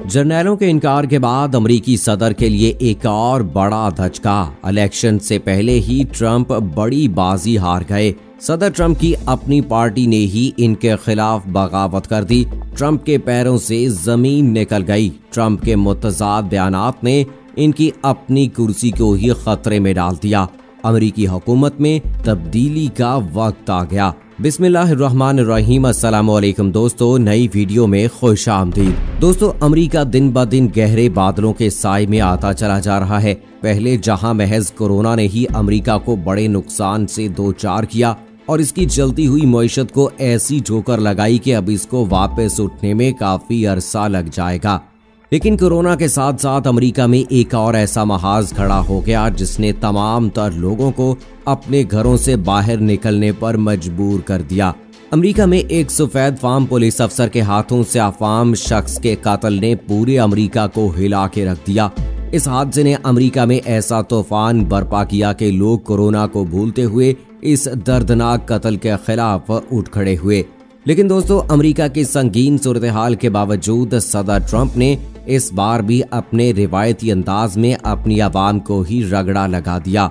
जर्नैलों के इनकार के बाद अमेरिकी सदर के लिए एक और बड़ा धचका। इलेक्शन से पहले ही ट्रंप बड़ी बाजी हार गए। सदर ट्रंप की अपनी पार्टी ने ही इनके खिलाफ बगावत कर दी। ट्रंप के पैरों से जमीन निकल गई। ट्रंप के मुतज़ाद बयानात ने इनकी अपनी कुर्सी को ही खतरे में डाल दिया। अमेरिकी हुकूमत में तब्दीली का वक्त आ गया। बिस्मिल्लाहिर्रहमानिर्रहीम। अस्सलाम वालेकुम दोस्तों, नई वीडियो में खुश आमदीद। दोस्तों, अमेरिका दिन ब दिन गहरे बादलों के साए में आता चला जा रहा है। पहले जहां महज कोरोना ने ही अमेरिका को बड़े नुकसान से दो चार किया और इसकी जलती हुई मईशत को ऐसी ठोकर लगाई कि अब इसको वापस उठने में काफी अरसा लग जाएगा। लेकिन कोरोना के साथ साथ अमेरिका में एक और ऐसा महाज खड़ा हो गया जिसने तमाम तर लोगों को अपने घरों से बाहर निकलने पर मजबूर कर दिया। अमेरिका में एक सफेद फार्म पुलिस अफसर के हाथों से अफाम शख्स के कातिल ने पूरे अमेरिका को हिला के रख दिया। इस हादसे ने अमेरिका में ऐसा तूफान बर्पा किया कि लोग कोरोना को भूलते हुए इस दर्दनाक कत्ल के खिलाफ उठ खड़े हुए। लेकिन दोस्तों, अमेरिका की संगीन सूरत हाल के बावजूद सदर ट्रंप ने इस बार भी अपने रिवायती अंदाज में अपनी आवाम को ही रगड़ा लगा दिया।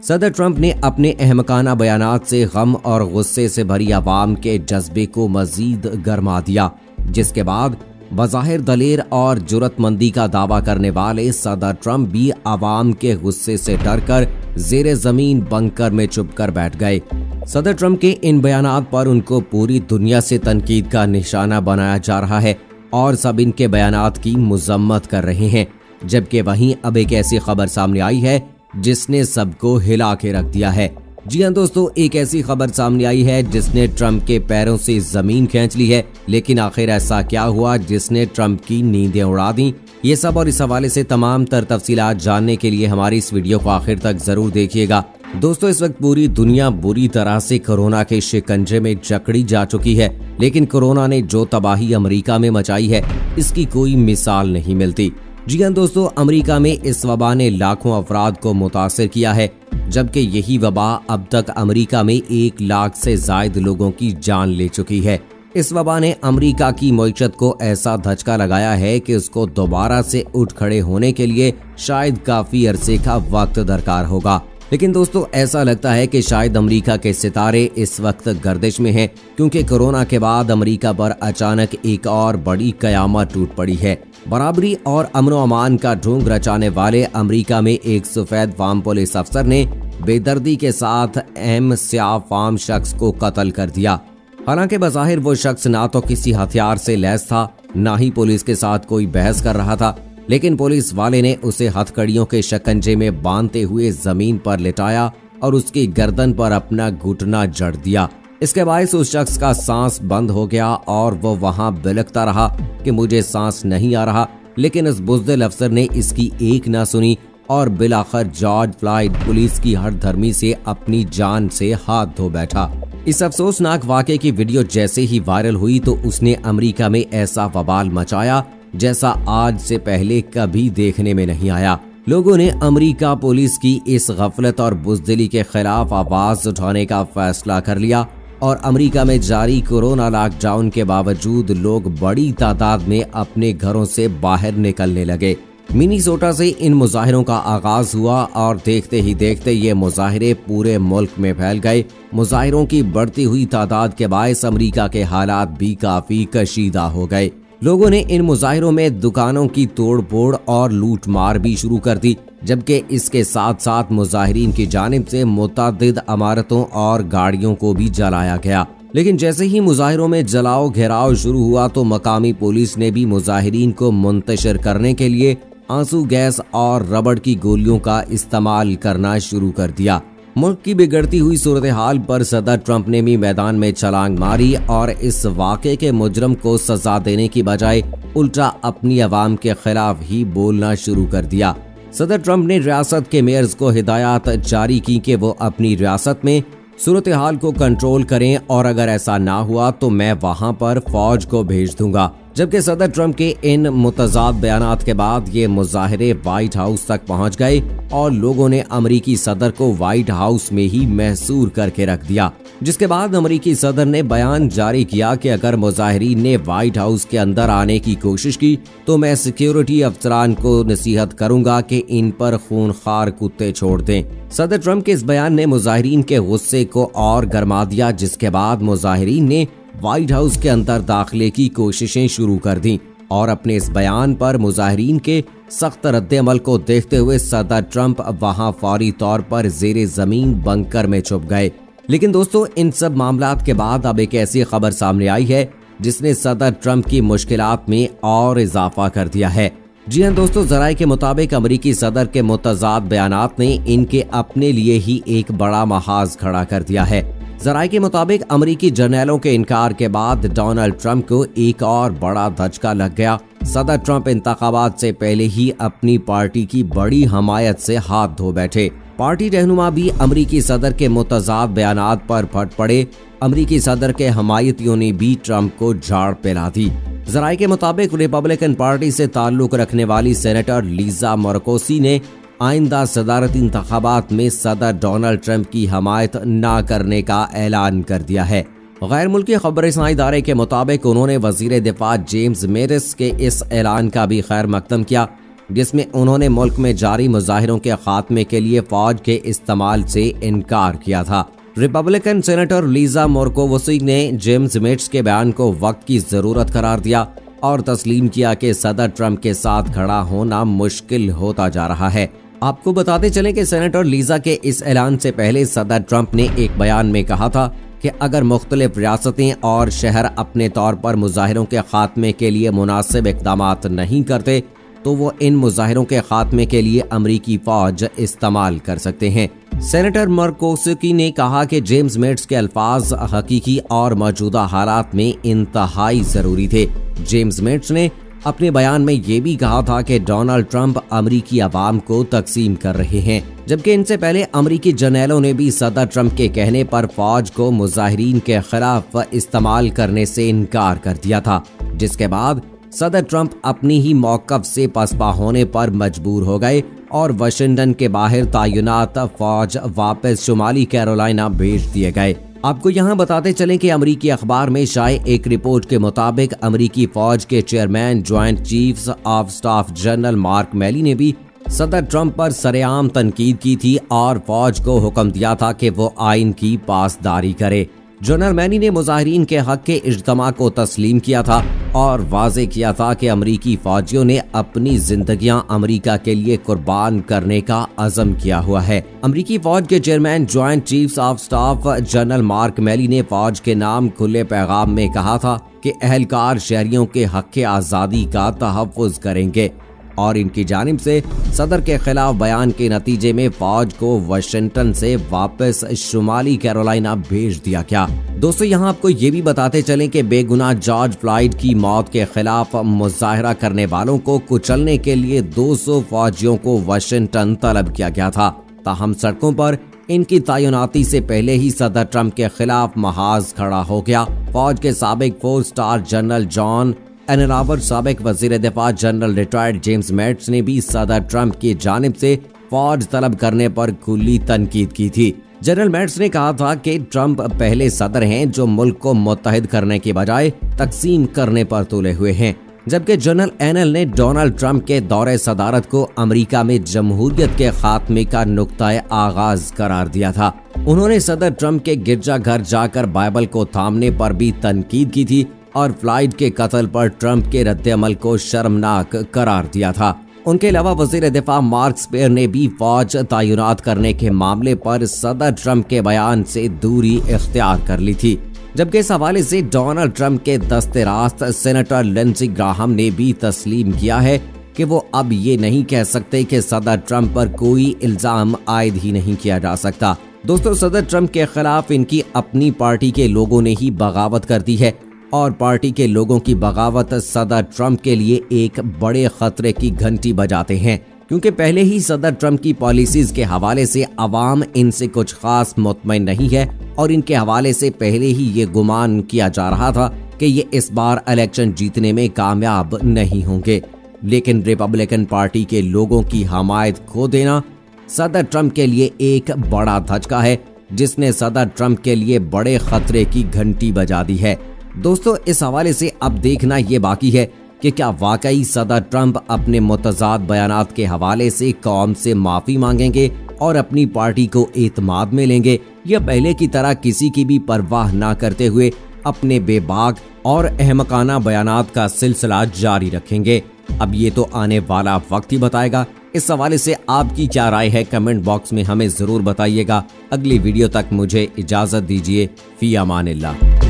सदर ट्रंप ने अपने अहमकाना बयानात से गम और गुस्से से भरी आवाम के जज्बे को मजीद गरमा दिया, जिसके बाद बज़ाहिर दलेर और जुर्रतमंदी का दावा करने वाले सदर ट्रंप भी आवाम के गुस्से से डरकर ज़ेरे ज़मीन बंकर में छुप कर बैठ गए। सदर ट्रंप के इन बयानात पर उनको पूरी दुनिया से तनकीद का निशाना बनाया जा रहा है और सब इनके बयानात की मुजम्मत कर रहे हैं। जबकि वहीं अब एक ऐसी खबर सामने आई है जिसने सबको हिला के रख दिया है। जी हाँ दोस्तों, एक ऐसी खबर सामने आई है जिसने ट्रंप के पैरों से जमीन खींच ली है। लेकिन आखिर ऐसा क्या हुआ जिसने ट्रंप की नींदें उड़ा दी? ये सब और इस हवाले से तमाम तर तफसीलात जानने के लिए हमारी इस वीडियो को आखिर तक जरूर देखिएगा। दोस्तों, इस वक्त पूरी दुनिया बुरी तरह से कोरोना के शिकंजे में जकड़ी जा चुकी है। लेकिन कोरोना ने जो तबाही अमेरिका में मचाई है, इसकी कोई मिसाल नहीं मिलती। जी हाँ दोस्तों, अमेरिका में इस वबा ने लाखों अफराद को मुतासिर किया है, जबकि यही वबा अब तक अमेरिका में 1 लाख से जायद लोगों की जान ले चुकी है। इस वबा ने अमेरिका की मईशत को ऐसा धचका लगाया है कि उसको दोबारा से उठ खड़े होने के लिए शायद काफी अरसे का वक्त दरकार होगा। लेकिन दोस्तों, ऐसा लगता है कि शायद अमेरिका के सितारे इस वक्त गर्दिश में हैं, क्योंकि कोरोना के बाद अमेरिका पर अचानक एक और बड़ी कयामत टूट पड़ी है। बराबरी और अमन व अमान का ढोंग रचाने वाले अमेरिका में एक सफेद फार्म पुलिस अफसर ने बेदर्दी के साथ अहम स्याह फार्म शख्स को कत्ल कर दिया। हालांकि बज़ाहिर वो शख्स ना तो किसी हथियार से लैस था, ना ही पुलिस के साथ कोई बहस कर रहा था। लेकिन पुलिस वाले ने उसे हथकड़ियों के शिकंजे में बांधते हुए जमीन पर लिटाया और उसकी गर्दन पर अपना घुटना जड़ दिया। इसके बायस उस शख्स का सांस बंद हो गया और वो वहां बिलखता रहा कि मुझे सांस नहीं आ रहा। लेकिन इस बुज़दिल अफसर ने इसकी एक ना सुनी और बिलाखिर जॉर्ज फ्लॉयड पुलिस की हरधर्मी से अपनी जान से हाथ धो बैठा। इस अफसोसनाक वाक़े की वीडियो जैसे ही वायरल हुई तो उसने अमेरिका में ऐसा बवाल मचाया जैसा आज से पहले कभी देखने में नहीं आया। लोगों ने अमेरिका पुलिस की इस गफलत और बुज़दिली के खिलाफ आवाज उठाने का फैसला कर लिया और अमेरिका में जारी कोरोना लॉकडाउन के बावजूद लोग बड़ी तादाद में अपने घरों से बाहर निकलने लगे। मिनीसोटा से इन मुजाहिरों का आगाज हुआ और देखते ही देखते ये मुजाहिरे पूरे मुल्क में फैल गए। मुजाहिरों की बढ़ती हुई तादाद के बायस अमेरिका के हालात भी काफी कशीदा हो गए। लोगों ने इन मुजाहिरों में दुकानों की तोड़ फोड़ और लूट मार भी शुरू कर दी, जबकि इसके साथ साथ मुजाहिरीन की जानिब से मुतअद्दिद इमारतों और गाड़ियों को भी जलाया गया। लेकिन जैसे ही मुजाहिरों में जलाओ घेराव शुरू हुआ तो मकामी पुलिस ने भी मुजाहिरीन को मुंतशिर करने के लिए आंसू गैस और रबड़ की गोलियों का इस्तेमाल करना शुरू कर दिया। मुल्क की बिगड़ती हुई सूरत हाल पर सदर ट्रंप ने भी मैदान में छलांग मारी और इस वाक़े के मुजरम को सजा देने की बजाय उल्टा अपनी आवाम के खिलाफ ही बोलना शुरू कर दिया। सदर ट्रंप ने रियासत के मेयर्स को हिदायत जारी की कि वो अपनी रियासत में सूरत हाल को कंट्रोल करें और अगर ऐसा ना हुआ तो मैं वहां पर फौज को भेज दूंगा। जबकि सदर ट्रंप के इन मुतजाद बयानात के बाद ये मुजाहरे व्हाइट हाउस तक पहुंच गए और लोगों ने अमेरिकी सदर को व्हाइट हाउस में ही महसूर करके रख दिया, जिसके बाद अमेरिकी सदर ने बयान जारी किया कि अगर मुजाहिरीन ने व्हाइट हाउस के अंदर आने की कोशिश की तो मैं सिक्योरिटी अफसरान को नसीहत करूंगा कि इन पर खूनखार कुत्ते छोड़ दें। सदर ट्रंप के इस बयान ने मुजाहिरीन के गुस्से को और गरमा दिया, जिसके बाद मुजाहिरीन ने व्हाइट हाउस के अंदर दाखिले की कोशिशें शुरू कर दी और अपने इस बयान पर मुजाहिरीन के सख्त रद्द-ए-अमल को देखते हुए सदर ट्रंप वहां फौरी तौर पर जेरे जमीन बंकर में छुप गए। लेकिन दोस्तों, इन सब मामलात के बाद अब एक ऐसी खबर सामने आई है जिसने सदर ट्रंप की मुश्किलात में और इजाफा कर दिया है। जी हां दोस्तों, जराये के मुताबिक अमेरिकी सदर के मुतजाद बयानात ने इनके अपने लिए ही एक बड़ा महाज खड़ा कर दिया है। जराये के मुताबिक अमेरिकी जर्नैलों के इनकार के बाद डोनाल्ड ट्रंप को एक और बड़ा धचका लग गया। सदर ट्रंप इंतखाबात से पहले ही अपनी पार्टी की बड़ी हमायत से हाथ धो बैठे। पार्टी रहनुमा भी अमेरिकी सदर के मुतजाद बयानात पर फट पड़े। अमेरिकी सदर के हमायतियों ने भी ट्रंप को झाड़ पिला दी। जराये के मुताबिक रिपब्लिकन पार्टी से ताल्लुक रखने वाली सेनेटर लीजा मोरकोसी ने आइंदा सदारती इंतखाबात में सदर डोनाल्ड ट्रंप की हमायत न करने का ऐलान कर दिया है। गैर मुल्की खबरसां इदारे के मुताबिक उन्होंने वजीर दिफा जेम्स मैटिस के इस ऐलान का भी खैर मकदम किया, जिसमें उन्होंने मुल्क में जारी मुजाहिरों के खात्मे के लिए फौज के इस्तेमाल से इनकार किया था। रिपब्लिकन सेनेटर लीजा मोरकोसी ने जेम्स मैटिस के बयान को वक्त की जरूरत करार दिया और तस्लीम किया कि सदर ट्रंप के साथ खड़ा होना मुश्किल होता जा रहा है। आपको बताते चलें कि सेनेटर लीजा के इस ऐलान से पहले सदर ट्रंप ने एक बयान में कहा था कि अगर मुख्तलिफ रियासतें और शहर अपने तौर पर मुजाहिरों के खात्मे के लिए मुनासिब इक़दामात नहीं करते तो वो इन मुजाहिरों के खात्मे के लिए अमरीकी फौज इस्तेमाल कर सकते हैं। सेनेटर मोरकोसी ने कहा कि जेम्स मैटिस के अल्फाज हकीकी और मौजूदा हालात में इंतहाई जरूरी थे। जेम्स मैटिस ने अपने बयान में ये भी कहा था कि डोनाल्ड ट्रंप अमरीकी अवाम को तकसीम कर रहे हैं, जबकि इनसे पहले अमरीकी जर्नैलों ने भी सदर ट्रंप के कहने पर फौज को मुजाहिरीन के खिलाफ इस्तेमाल करने से इनकार कर दिया था, जिसके बाद सदर ट्रंप अपनी ही मौकफ से पसपा होने पर मजबूर हो गए और वाशिंगटन के बाहर तैनात फौज वापस शुमाली कैरोलिना भेज दिए गए। आपको यहाँ बताते चलें कि अमेरिकी अखबार में शाये एक रिपोर्ट के मुताबिक अमेरिकी फौज के chairman joint chiefs of staff general mark मैली ने भी सदर ट्रंप पर सरेआम तनकीद की थी और फौज को हुक्म दिया था कि वो आइन की पासदारी करे। जनरल मैनी ने मुजाहिरीन के हक के इज्तिमा को तस्लीम किया था और वाजे किया था कि अमरीकी फौजियों ने अपनी जिंदगियां अमेरिका के लिए कुर्बान करने का अज़म किया हुआ है। अमरीकी फौज के chairman joint chiefs of staff general mark मैली ने फौज के नाम खुले पैगाम में कहा था कि अहलकार शहरियों के हक के आज़ादी का तहफ़्फ़ुज़ करेंगे और इनकी जानिब से सदर के खिलाफ बयान के नतीजे में फौज को वाशिंगटन से वापस शुमाली कैरोलिना भेज दिया गया। दोस्तों, यहाँ आपको ये भी बताते चलें कि बेगुनाह जॉर्ज फ्लॉयड की मौत के खिलाफ मुजाहरा करने वालों को कुचलने के लिए 200 फौजियों को वाशिंगटन तलब किया गया था। ताहम सड़कों पर इनकी तैनाती से पहले ही सदर ट्रंप के खिलाफ महाज खड़ा हो गया। फौज के साबिक 4 स्टार जनरल जॉन एनरावर, साबिक वजीर दिफा जनरल रिटायर्ड जेम्स मैटिस ने भी सदर ट्रंप की जानिब से फौज तलब करने पर खुली तनकीद की थी। जनरल मैटिस ने कहा था कि ट्रंप पहले सदर हैं जो मुल्क को मुत्तहिद करने के बजाय तकसीम करने पर तुले हुए हैं, जबकि जनरल एनएल ने डोनाल्ड ट्रंप के दौरे सदारत को अमेरिका में जमहूरियत के खात्मे का नुक्ताए आगाज करार दिया था। उन्होंने सदर ट्रंप के गिरजाघर जाकर बाइबल को थामने पर भी तनकीद की थी और फ्लॉयड के कत्ल पर ट्रंप के रद्द-ए-अमल को शर्मनाक करार दिया था। उनके अलावा वजीर दिफा मार्क स्पेयर ने भी फौज तैनात करने के मामले पर सदर ट्रंप के बयान से दूरी इख्तियार कर ली थी, जबकि इस हवाले से डोनाल्ड ट्रंप के दस्ते रास्त सेनेटर लिंडसे ग्राहम ने भी तस्लीम किया है कि वो अब ये नहीं कह सकते कि सदर ट्रंप पर कोई इल्जाम आयद ही नहीं किया जा सकता। दोस्तों, सदर ट्रंप के खिलाफ इनकी अपनी पार्टी के लोगों ने ही बगावत कर दी है और पार्टी के लोगों की बगावत सदर ट्रंप के लिए एक बड़े खतरे की घंटी बजाते हैं, क्योंकि पहले ही सदर ट्रंप की पॉलिसीज के हवाले से अवाम इनसे कुछ खास मुतमईन नहीं है और इनके हवाले से पहले ही ये गुमान किया जा रहा था कि ये इस बार इलेक्शन जीतने में कामयाब नहीं होंगे, लेकिन रिपब्लिकन पार्टी के लोगों की हमायत खो देना सदर ट्रंप के लिए एक बड़ा धचका है, जिसने सदर ट्रंप के लिए बड़े खतरे की घंटी बजा दी है। दोस्तों, इस हवाले से अब देखना ये बाकी है कि क्या वाकई सदर ट्रंप अपने मुतजाद बयानात के हवाले से कौम से माफी मांगेंगे और अपनी पार्टी को एतमाद में लेंगे, या पहले की तरह किसी की भी परवाह ना करते हुए अपने बेबाक और अहमकाना बयानात का सिलसिला जारी रखेंगे। अब ये तो आने वाला वक्त ही बताएगा। इस हवाले से आपकी क्या राय है, कमेंट बॉक्स में हमें जरूर बताइएगा। अगली वीडियो तक मुझे इजाजत दीजिए। फी अमानिल्लाह।